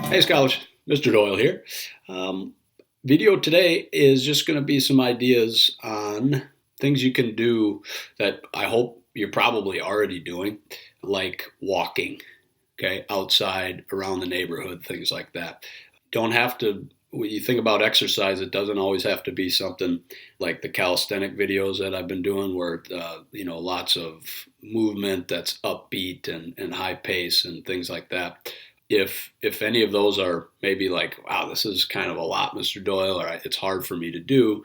Hey scholars, Mr. Doyle here. Video today is just going to be some ideas on things you can do that I hope you're probably already doing, like walking, okay, outside, around the neighborhood, things like that. Don't have to, when you think about exercise, it doesn't always have to be something like the calisthenic videos that I've been doing where, lots of movement that's upbeat and high pace and things like that. If any of those are maybe like, wow, this is kind of a lot, Mr. Doyle, or it's hard for me to do,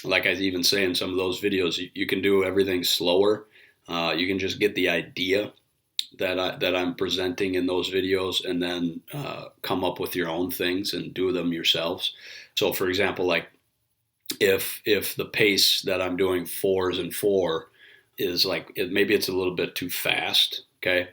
like I even say in some of those videos, you can do everything slower. You can just get the idea that I'm presenting in those videos, and then come up with your own things and do them yourselves. So, for example, like if the pace that I'm doing 4s and 4 is like maybe it's a little bit too fast. Okay,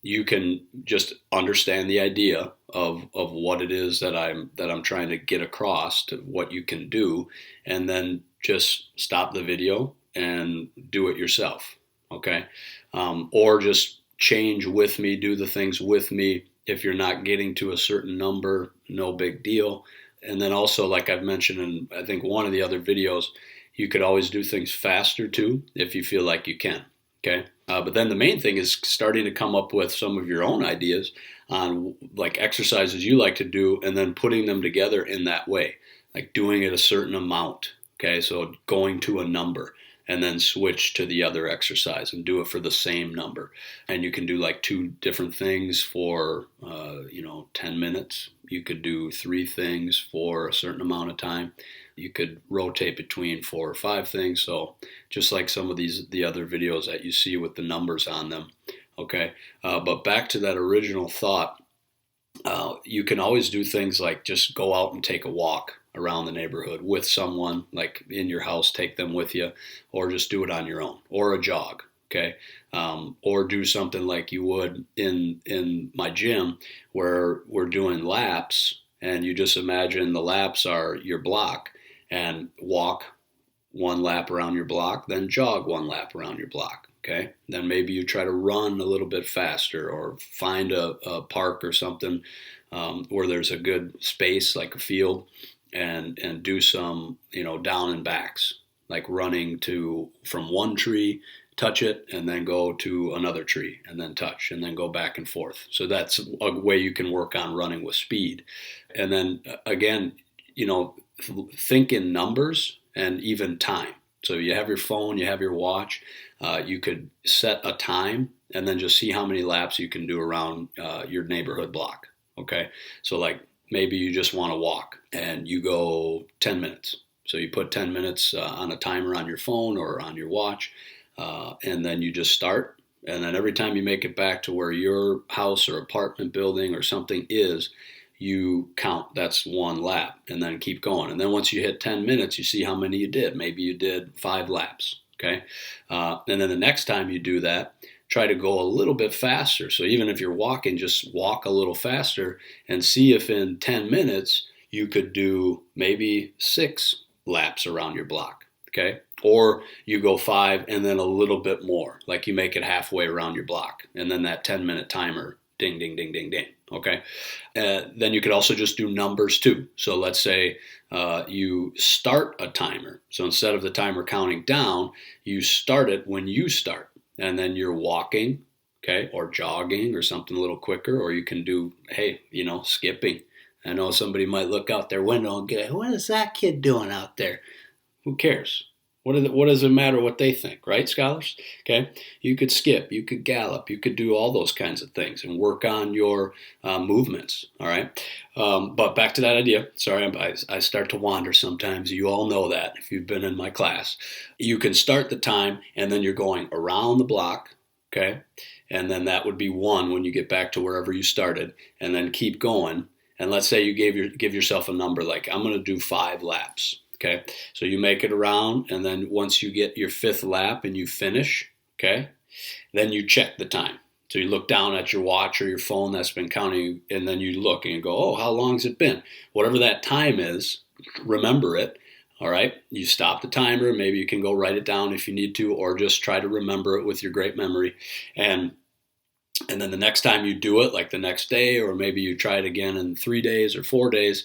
you can just understand the idea of what it is that I'm trying to get across, to what you can do, and then just stop the video and do it yourself. Okay, or just change with me, do the things with me. If you're not getting to a certain number, no big deal. And then also, like I've mentioned in I think one of the other videos, you could always do things faster too if you feel like you can. Okay. But then the main thing is starting to come up with some of your own ideas on like exercises you like to do, and then putting them together in that way, like doing it a certain amount. Okay. So going to a number and then switch to the other exercise and do it for the same number. And you can do like 2 different things for, 10 minutes. You could do 3 things for a certain amount of time. You could rotate between 4 or 5 things. So just like some of the other videos that you see with the numbers on them. Okay. But back to that original thought, you can always do things like just go out and take a walk around the neighborhood with someone, like in your house, take them with you, or just do it on your own, or a jog. Okay. Or do something like you would in my gym where we're doing laps, and you just imagine the laps are your block, and walk 1 lap around your block, then jog 1 lap around your block. Okay. Then maybe you try to run a little bit faster, or find a park or something where there's a good space, like a field, and do some, down and backs, like running from one tree, touch it, and then go to another tree, and then touch, and then go back and forth. So that's a way you can work on running with speed. And then again, think in numbers and even time. So you have your phone, you have your watch, you could set a time and then just see how many laps you can do around your neighborhood block. Okay. So like maybe you just want to walk and you go 10 minutes. So you put 10 minutes on a timer on your phone or on your watch, and then you just start. And then every time you make it back to where your house or apartment building or something is, you count, that's 1 lap, and then keep going. And then once you hit 10 minutes, you see how many you did. Maybe you did 5 laps. Okay. And then the next time you do that, try to go a little bit faster. So even if you're walking, just walk a little faster and see if in 10 minutes you could do maybe 6 laps around your block. Okay. Or you go 5 and then a little bit more, like you make it halfway around your block. And then that 10-minute timer, ding, ding, ding, ding, ding. Okay. Then you could also just do numbers too. So let's say you start a timer. So instead of the timer counting down, you start it when you start. And then you're walking, okay, or jogging or something a little quicker. Or you can do, hey, skipping. I know somebody might look out their window and go, what is that kid doing out there? Who cares? What does it matter what they think, right, scholars? Okay, you could skip, you could gallop, you could do all those kinds of things and work on your movements, all right? But back to that idea. Sorry, I start to wander sometimes. You all know that if you've been in my class. You can start the time, and then you're going around the block, okay? And then that would be 1 when you get back to wherever you started, and then keep going. And let's say you give yourself a number, like I'm going to do 5 laps. Okay, so you make it around, and then once you get your 5th lap and you finish, okay, then you check the time. So you look down at your watch or your phone that's been counting, and then you look and you go, oh, how long's it been? Whatever that time is, remember it. All right, you stop the timer. Maybe you can go write it down if you need to, or just try to remember it with your great memory. And And then the next time you do it, like the next day, or maybe you try it again in 3 days or 4 days,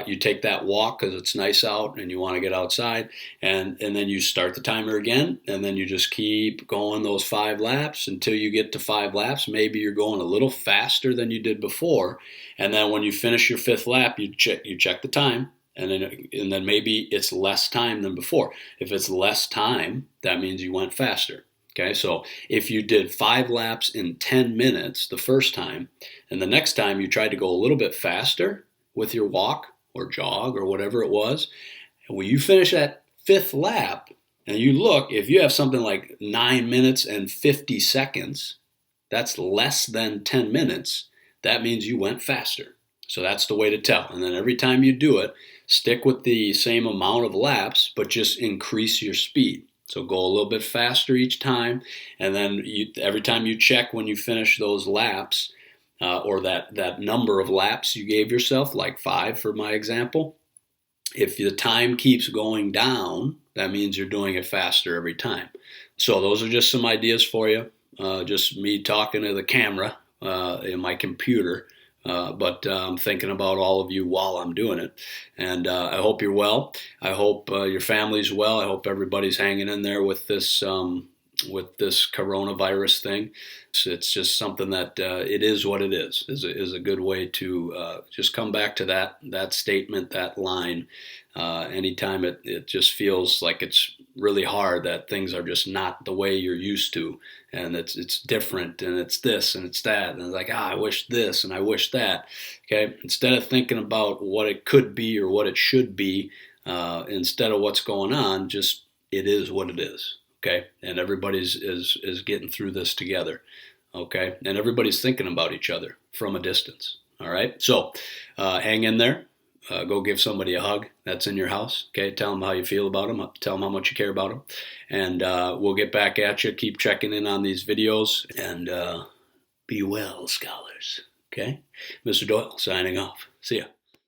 you take that walk because it's nice out and you want to get outside, and then you start the timer again, and then you just keep going those 5 laps until you get to 5 laps. Maybe you're going a little faster than you did before, and then when you finish your 5th lap, you check the time, and then maybe it's less time than before. If it's less time, that means you went faster. Okay, so if you did 5 laps in 10 minutes the first time, and the next time you tried to go a little bit faster with your walk or jog or whatever it was, and when you finish that 5th lap and you look, if you have something like 9 minutes and 50 seconds, that's less than 10 minutes, that means you went faster. So that's the way to tell. And then every time you do it, stick with the same amount of laps, but just increase your speed. So go a little bit faster each time, and then every time you check when you finish those laps, or that number of laps you gave yourself, like 5 for my example, if the time keeps going down, that means you're doing it faster every time. So those are just some ideas for you. Just me talking to the camera in my computer. But I'm thinking about all of you while I'm doing it. And I hope you're well. I hope your family's well. I hope everybody's hanging in there with this coronavirus thing. It's just something that it is what it is a good way to just come back to that statement, that line. Anytime it just feels like it's really hard, that things are just not the way you're used to, and it's different, and it's this and it's that, and it's like, I wish this and I wish that. Okay, instead of thinking about what it could be or what it should be, instead of what's going on, just it is what it is. Okay, and everybody's is getting through this together. Okay, and everybody's thinking about each other from a distance. All right, so hang in there. Go give somebody a hug that's in your house. Okay, tell them how you feel about them. Tell them how much you care about them, and we'll get back at you. Keep checking in on these videos, and be well, scholars. Okay, Mr. Doyle signing off. See ya.